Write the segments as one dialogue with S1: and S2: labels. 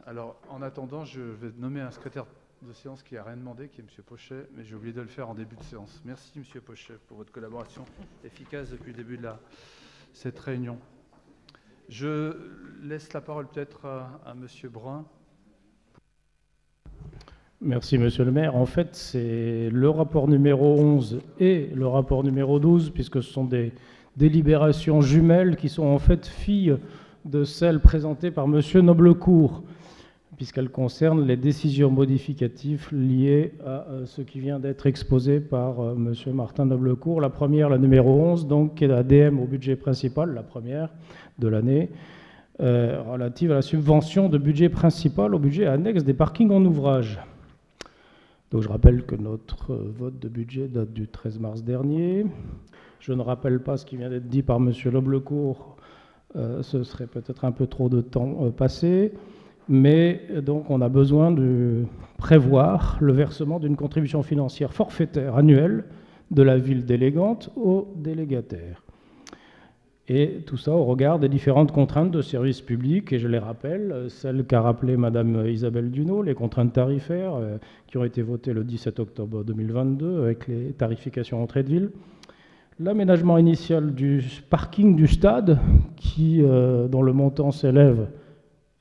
S1: Alors, en attendant, je vais nommer un secrétaire de séance qui n'a rien demandé, qui est M. Pochet, mais j'ai oublié de le faire en début de séance. Merci, M. Pochet, pour votre collaboration efficace depuis le début de cette réunion. Je laisse la parole peut-être à M. Brun.
S2: Merci, Monsieur le maire. En fait, c'est le rapport numéro 11 et le rapport numéro 12, puisque ce sont des délibérations jumelles qui sont en fait filles de celles présentées par Monsieur Noblecourt, puisqu'elles concernent les décisions modificatives liées à ce qui vient d'être exposé par Monsieur Martin Noblecourt. La première, la numéro 11, donc, qui est l'ADM au budget principal, la première de l'année, relative à la subvention de budget principal au budget annexe des parkings en ouvrage. Donc je rappelle que notre vote de budget date du 13 mars dernier. Je ne rappelle pas ce qui vient d'être dit par M. Noblecourt, ce serait peut-être un peu trop de temps passé, mais donc on a besoin de prévoir le versement d'une contribution financière forfaitaire annuelle de la ville délégante aux délégataires. Et tout ça au regard des différentes contraintes de service public, et je les rappelle, celles qu'a rappelées Mme Isabelle Duneau, les contraintes tarifaires qui ont été votées le 17 octobre 2022 avec les tarifications entrée de ville, l'aménagement initial du parking du stade qui, dont le montant s'élève,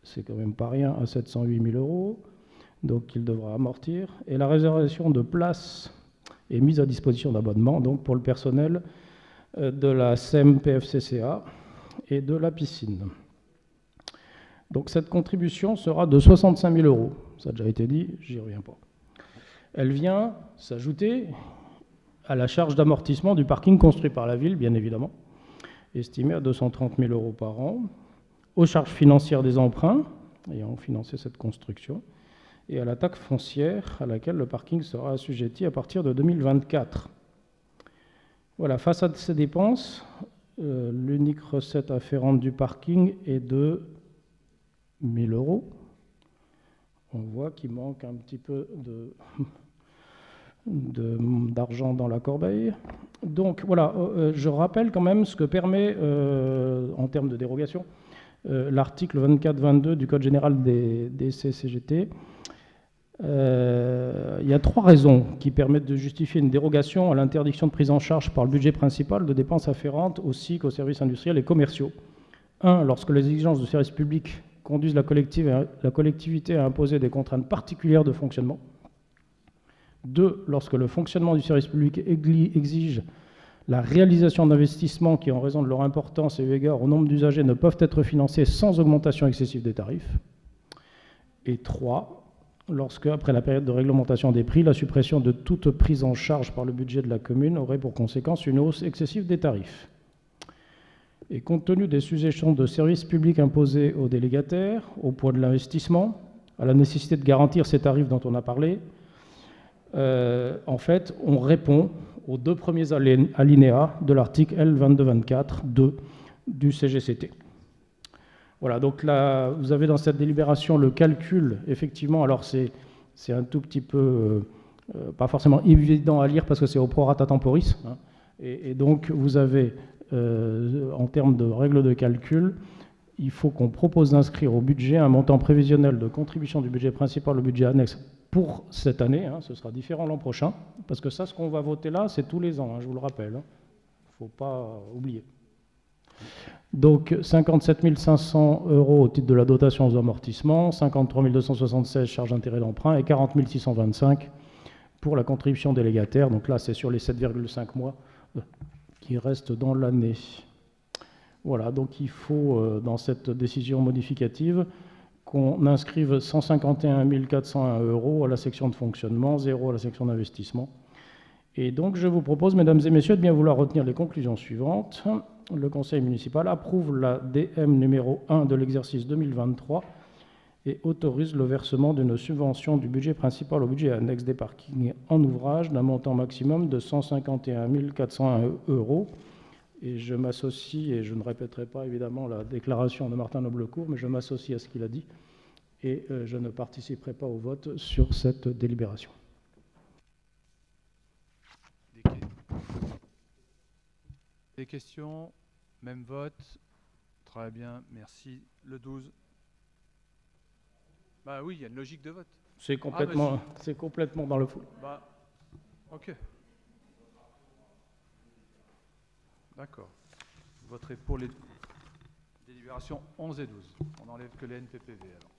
S2: c'est quand même pas rien, à 708 000 €, donc qu'il devra amortir, et la réservation de places et mise à disposition d'abonnements donc pour le personnel de la SEM-PFCCA et de la piscine. Donc cette contribution sera de 65 000 €. Ça a déjà été dit, j'y reviens pas. Elle vient s'ajouter à la charge d'amortissement du parking construit par la ville, bien évidemment, estimée à 230 000 € par an, aux charges financières des emprunts ayant financé cette construction, et à la taxe foncière à laquelle le parking sera assujetti à partir de 2024. Voilà, face à ces dépenses, l'unique recette afférente du parking est de 1 000 €. On voit qu'il manque un petit peu d'argent dans la corbeille. Donc voilà, je rappelle quand même ce que permet, en termes de dérogation, l'article 24-22 du Code général des CCGT. Il y a 3 raisons qui permettent de justifier une dérogation à l'interdiction de prise en charge par le budget principal de dépenses afférentes aux SIC, aux services industriels et commerciaux. 1. Lorsque les exigences de service public conduisent la collectivité à imposer des contraintes particulières de fonctionnement. 2. Lorsque le fonctionnement du service public exige la réalisation d'investissements qui, en raison de leur importance et eu égard au nombre d'usagers, ne peuvent être financés sans augmentation excessive des tarifs. Et 3. Lorsque, après la période de réglementation des prix, la suppression de toute prise en charge par le budget de la commune aurait pour conséquence une hausse excessive des tarifs. Et compte tenu des suggestions de services publics imposés aux délégataires, au poids de l'investissement, à la nécessité de garantir ces tarifs dont on a parlé, en fait, on répond aux 2 premiers alinéas de l'article L2224-2 du CGCT. Voilà, donc là, vous avez dans cette délibération le calcul, effectivement, alors c'est un tout petit peu, pas forcément évident à lire parce que c'est au prorata temporis, hein, et donc vous avez, en termes de règles de calcul, il faut qu'on propose d'inscrire au budget un montant prévisionnel de contribution du budget principal au budget annexe pour cette année, hein, ce sera différent l'an prochain, parce que ça, ce qu'on va voter là, c'est tous les ans, hein, je vous le rappelle, il ne faut pas oublier. Donc 57 500 € au titre de la dotation aux amortissements, 53 276 charges d'intérêt d'emprunt et 40 625 pour la contribution délégataire. Donc là, c'est sur les 7,5 mois qui restent dans l'année. Voilà, donc il faut, dans cette décision modificative, qu'on inscrive 151 401 € à la section de fonctionnement, 0 à la section d'investissement. Et donc je vous propose, mesdames et messieurs, de bien vouloir retenir les conclusions suivantes. Le conseil municipal approuve la DM numéro 1 de l'exercice 2023 et autorise le versement d'une subvention du budget principal au budget annexe des parkings en ouvrage d'un montant maximum de 151 401 €. Et je m'associe, et je ne répéterai pas évidemment la déclaration de Martin Noblecourt, mais je m'associe à ce qu'il a dit, et je ne participerai pas au vote sur cette délibération.
S1: Des questions? Même vote? Très bien, merci. Le 12. Bah oui, il y a une logique de vote.
S2: C'est complètement dans le flou.
S1: Bah, ok. D'accord. Je voterai pour les délibérations 11 et 12. On n'enlève que les NPPV alors.